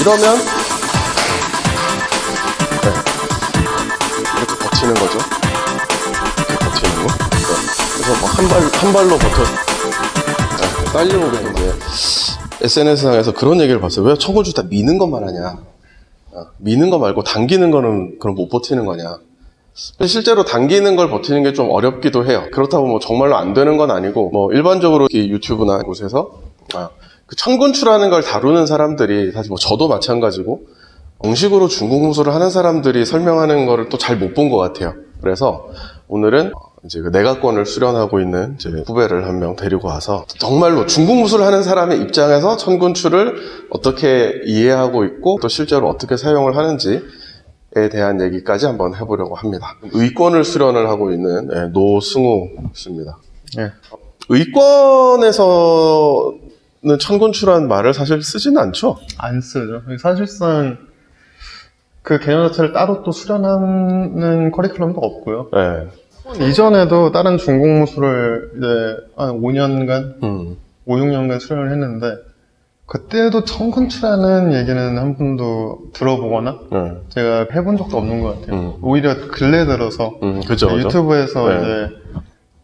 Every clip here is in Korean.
이러면 네. 이렇게 버티는 거죠. 이렇게 버티는 거. 네. 그래서 뭐 한 발로 버텨. 네. 딸려오게 이제 SNS상에서 그런 얘기를 봤어요. 왜 청군추 다 미는 것만 하냐? 미는 거 말고 당기는 거는 그럼 못 버티는 거냐? 실제로 당기는 걸 버티는 게 좀 어렵기도 해요. 그렇다고 뭐 정말로 안 되는 건 아니고, 뭐 일반적으로 이 유튜브나 곳에서 그 천군추라는 걸 다루는 사람들이 사실 뭐 저도 마찬가지고 정식으로 중국 무술을 하는 사람들이 설명하는 거를 또 잘 못 본 것 같아요. 그래서 오늘은 이제 그 내각권을 수련하고 있는 이제 후배를 한 명 데리고 와서 정말로 중국 무술을 하는 사람의 입장에서 천군추를 어떻게 이해하고 있고 또 실제로 어떻게 사용을 하는지에 대한 얘기까지 한번 해보려고 합니다. 의권을 수련을 하고 있는 노승우 씨입니다. 네. 의권에서는 천군추라는 말을 사실 쓰지는 않죠? 안 쓰죠. 사실상 그 개념 자체를 따로 또 수련하는 커리큘럼도 없고요. 네. 이전에도 다른 중국 무술을 이제 한 5년간, 5, 6년간 수련을 했는데 그때도 천군추라는 얘기는 한 번도 들어보거나 제가 해본 적도 없는 것 같아요. 오히려 근래 들어서 그죠, 유튜브에서 네. 이제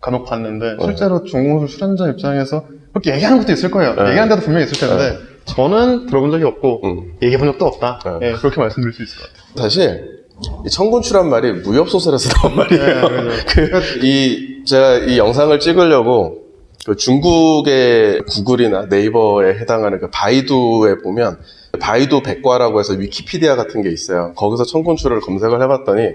간혹 봤는데 실제로 중국 무술 수련자 입장에서 그렇게 얘기하는 것도 있을 거예요. 얘기하는 데도 분명히 있을 텐데 저는 들어본 적이 없고 얘기해본 적도 없다. 예, 그렇게 말씀드릴 수 있을 것 같아요. 사실 이 천군추란 말이 무협소설에서 나온 말이에요. 네, 제가 이 영상을 찍으려고 그 중국의 구글이나 네이버에 해당하는 그 바이두에 보면 바이두 백과라고 해서 위키피디아 같은 게 있어요. 거기서 천군추를 검색을 해봤더니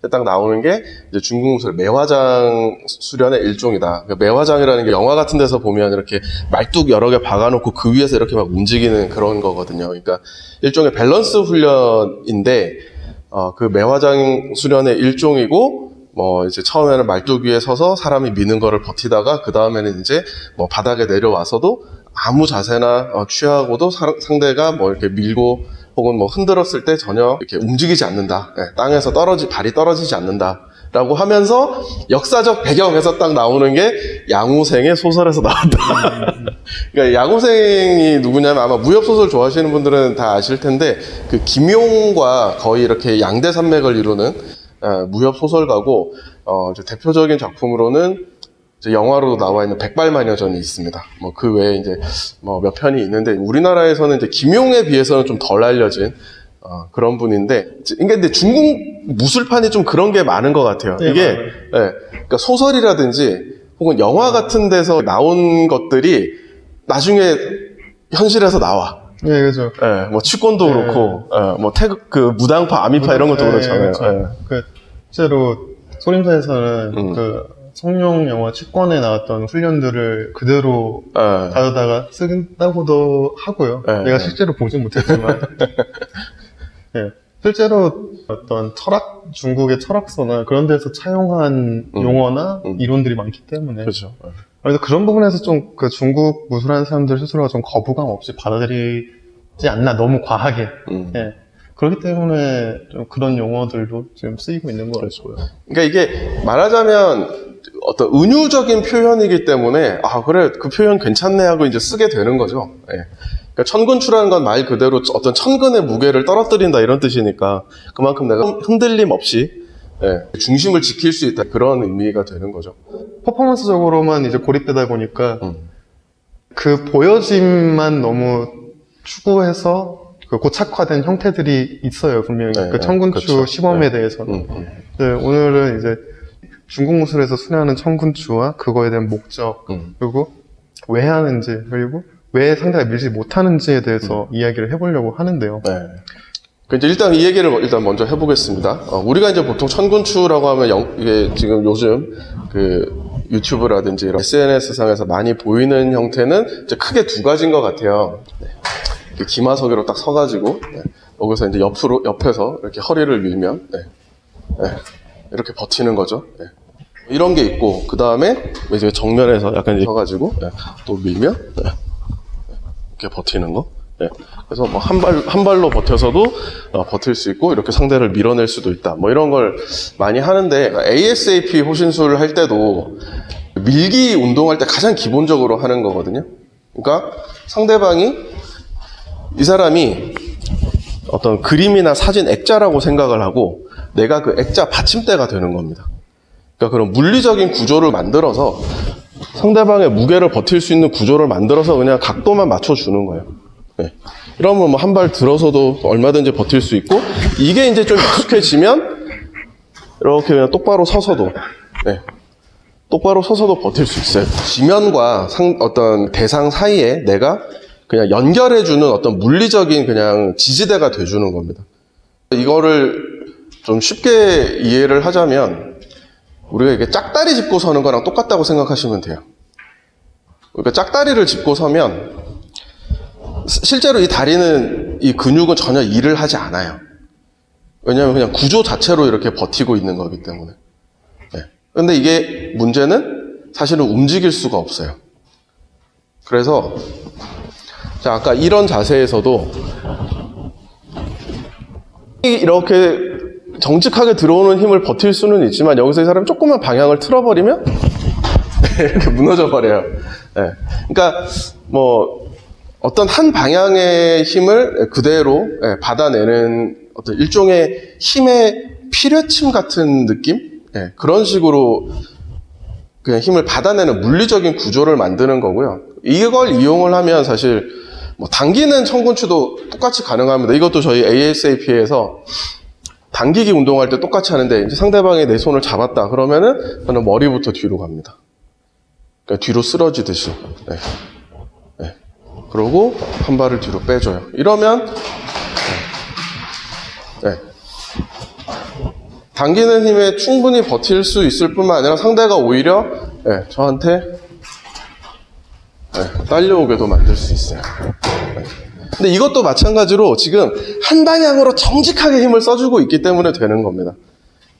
딱 나오는 게 이제 중국 무술 매화장 수련의 일종이다. 그러니까 매화장이라는 게 영화 같은 데서 보면 이렇게 말뚝 여러 개 박아놓고 그 위에서 이렇게 막 움직이는 그런 거거든요. 그러니까 일종의 밸런스 훈련인데 그 매화장 수련의 일종이고, 뭐 이제 처음에는 말뚝 위에 서서 사람이 미는 거를 버티다가 그 다음에는 이제 뭐 바닥에 내려와서도 아무 자세나 취하고도 상대가 뭐 이렇게 밀고 혹은 뭐 흔들었을 때 전혀 이렇게 움직이지 않는다. 네, 땅에서 발이 떨어지지 않는다. 라고 하면서 역사적 배경에서 딱 나오는 게 양우생의 소설에서 나왔다. 그러니까 양우생이 누구냐면 아마 무협소설 좋아하시는 분들은 다 아실 텐데 그 김용과 거의 이렇게 양대산맥을 이루는 무협소설가고 이제 대표적인 작품으로는 이제 영화로 나와 있는 백발마녀전이 있습니다. 뭐 그 외에 이제 뭐 몇 편이 있는데 우리나라에서는 이제 김용에 비해서는 좀 덜 알려진 그런 분인데, 근데 중국 무술판이 좀 그런 게 많은 것 같아요. 네, 이게, 그러니까 소설이라든지 혹은 영화 같은 데서 나온 것들이 나중에 현실에서 나와. 네, 그죠. 뭐 치권도 그렇고, 뭐 태극, 그 무당파, 아미파 이런 것도 그렇잖아요. 그렇죠. 그 실제로 소림사에서는 그 성룡 영화 치권에 나왔던 훈련들을 그대로 가져다가 쓴다고도 하고요. 내가 실제로 보진 못했지만. 네. 실제로 어떤 중국의 철학서나 그런 데서 차용한 용어나 이론들이 많기 때문에. 그렇죠. 그래서 그런 부분에서 좀 그 중국 무술하는 사람들 스스로가 좀 거부감 없이 받아들이지 않나, 너무 과하게. 예. 그렇기 때문에 좀 그런 용어들도 지금 쓰이고 있는 것 같고요. 그러니까 이게 말하자면 어떤 은유적인 표현이기 때문에 그래 그 표현 괜찮네 하고 이제 쓰게 되는 거죠. 그러니까 천군추라는 건 말 그대로 어떤 천근의 무게를 떨어뜨린다 이런 뜻이니까 그만큼 내가 흔들림 없이 중심을 지킬 수 있다 그런 의미가 되는 거죠. 퍼포먼스적으로만 이제 고립되다 보니까 그 보여짐만 너무 추구해서 그 고착화된 형태들이 있어요, 분명히. 그 천군추 그렇죠. 시범에 대해서는. 오늘은 이제 중국 무술에서 수련하는 천군추와 그거에 대한 목적, 그리고 왜 하는지, 그리고 왜 상대가 밀지 못하는지에 대해서 이야기를 해보려고 하는데요. 이제 일단 이 얘기를 일단 먼저 해보겠습니다. 우리가 이제 보통 천군추라고 하면 이게 지금 요즘 그 유튜브라든지 이런 SNS상에서 많이 보이는 형태는 이제 크게 두 가지인 것 같아요. 기마석으로 딱 서가지고 여기서 이제 옆에서 이렇게 허리를 밀면 이렇게 버티는 거죠. 이런 게 있고 그 다음에 이제 정면에서 약간 이제 서가지고 또 밀면 이렇게 버티는 거. 그래서 뭐 한 발로 버텨서도 버틸 수 있고 이렇게 상대를 밀어낼 수도 있다. 뭐 이런 걸 많이 하는데 ASAP 호신술 할 때도 밀기 운동할 때 가장 기본적으로 하는 거거든요. 그러니까 상대방이 이 사람이 어떤 그림이나 사진 액자라고 생각을 하고 내가 그 액자 받침대가 되는 겁니다. 그러니까 그런 물리적인 구조를 만들어서 상대방의 무게를 버틸 수 있는 구조를 만들어서 그냥 각도만 맞춰주는 거예요. 네. 이러면 뭐 한 발 들어서도 얼마든지 버틸 수 있고, 이게 이제 좀 익숙해지면 이렇게 그냥 똑바로 서서도, 네. 똑바로 서서도 버틸 수 있어요. 지면과 어떤 대상 사이에 내가 그냥 연결해주는 어떤 물리적인 그냥 지지대가 돼주는 겁니다. 이거를 좀 쉽게 이해를 하자면 우리가 이렇게 짝다리 짚고 서는 거랑 똑같다고 생각하시면 돼요. 그러니까 짝다리를 짚고 서면 실제로 이 다리는, 이 근육은 전혀 일을 하지 않아요. 왜냐하면 그냥 구조 자체로 이렇게 버티고 있는 거기 때문에. 네. 근데 이게 문제는 사실은 움직일 수가 없어요. 그래서 자, 아까 이런 자세에서도 이렇게 정직하게 들어오는 힘을 버틸 수는 있지만 여기서 이 사람이 조금만 방향을 틀어버리면 이렇게 무너져 버려요. 네. 그러니까 뭐 어떤 한 방향의 힘을 그대로 받아내는 어떤 일종의 힘의 피뢰침 같은 느낌? 네. 그런 식으로 그냥 힘을 받아내는 물리적인 구조를 만드는 거고요. 이걸 이용을 하면 사실 뭐 당기는 청근추도 똑같이 가능합니다. 이것도 저희 ASAP에서 당기기 운동할 때 똑같이 하는데, 이제 상대방이 내 손을 잡았다 그러면은 저는 머리부터 뒤로 갑니다. 그러니까 뒤로 쓰러지듯이. 네. 네. 그러고 한 발을 뒤로 빼줘요. 이러면 네. 당기는 힘에 충분히 버틸 수 있을 뿐만 아니라 상대가 오히려 네, 저한테 네, 딸려오게도 만들 수 있어요. 네. 근데 이것도 마찬가지로 지금 한 방향으로 정직하게 힘을 써주고 있기 때문에 되는 겁니다.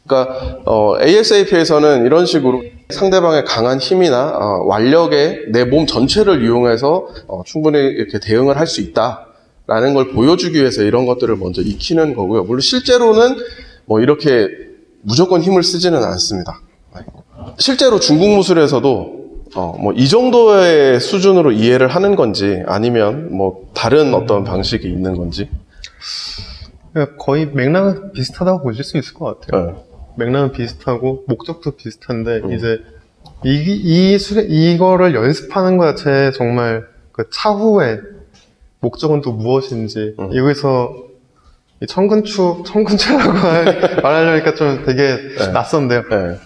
그러니까 ASAP에서는 이런 식으로 상대방의 강한 힘이나 완력에 내 몸 전체를 이용해서 충분히 이렇게 대응을 할 수 있다라는 걸 보여주기 위해서 이런 것들을 먼저 익히는 거고요. 물론 실제로는 뭐 이렇게 무조건 힘을 쓰지는 않습니다. 실제로 중국 무술에서도 뭐 이 정도의 수준으로 이해를 하는 건지 아니면 뭐 다른 어떤 방식이 있는 건지 거의 맥락은 비슷하다고 보실 수 있을 것 같아요. 네. 맥락은 비슷하고 목적도 비슷한데 이제 이거를 연습하는 것 자체에 정말 그 차후에 목적은 또 무엇인지 여기서 이 청근추라고 말하려니까 좀 되게 네. 낯선데요. 네.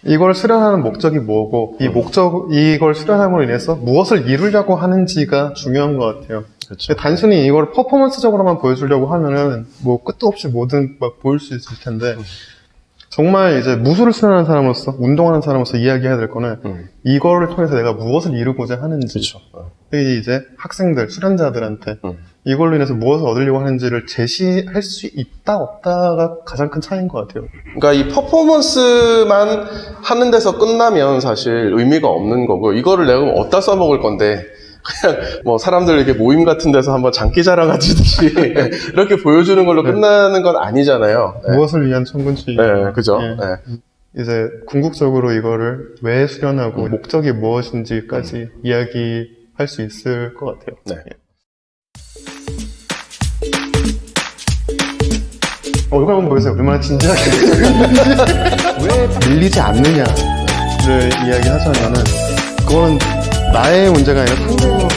이걸 수련하는 목적이 뭐고 이걸 수련함으로 인해서 무엇을 이루려고 하는지가 중요한 것 같아요. 그렇죠. 단순히 이걸 퍼포먼스적으로만 보여주려고 하면은 뭐 끝도 없이 뭐든 막 보일 수 있을 텐데 정말 이제 무술을 수련하는 사람으로서 운동하는 사람으로서 이야기해야 될 거는 이거를 통해서 내가 무엇을 이루고자 하는지 그렇죠. 그게 이제 학생들, 수련자들한테 이걸로 인해서 무엇을 얻으려고 하는지를 제시할 수 있다 없다가 가장 큰 차이인 것 같아요. 그러니까 이 퍼포먼스만 하는 데서 끝나면 사실 의미가 없는 거고, 이거를 내가 어디다 써먹을 건데 그냥 뭐 사람들 이렇게 모임 같은 데서 한번 장기 자랑하듯이 이렇게 보여주는 걸로 끝나는 건 아니잖아요. 네. 무엇을 위한 청근추? 네, 그죠. 예. 네. 이제 궁극적으로 이거를 왜 수련하고 목적이 무엇인지까지 이야기할 수 있을 것 같아요. 네. 이거 한번 보세요. 얼마나 진지하게 왜 밀리지 않느냐를 이야기하자면은 그거는 나의 문제가 아니라 상대방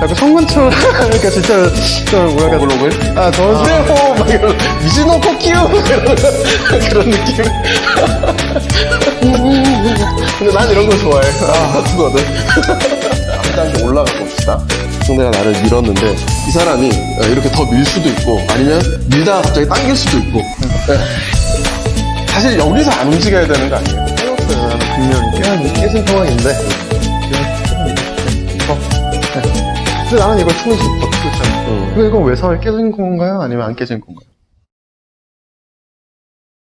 약간 성근처럼 그러니까 진짜 좀 뭐랄까 오글오글? 저는 그래요! 막 이런 미즈노코 키우! 그런 느낌. 근데 난 이런 거 좋아해. 하트거든. 한 단계 올라가 봅시다. 상대가 나를 밀었는데 이 사람이 이렇게 더 밀 수도 있고 아니면 밀다가 갑자기 당길 수도 있고. 사실 여기서 안 움직여야 되는 거 아니에요? 깨졌어요. 분명히 깨진 상황인데 근데 나는 이걸 충분히 버티고 있잖아. 근데 이건 왜 깨진 건가요? 아니면 안 깨진 건가요?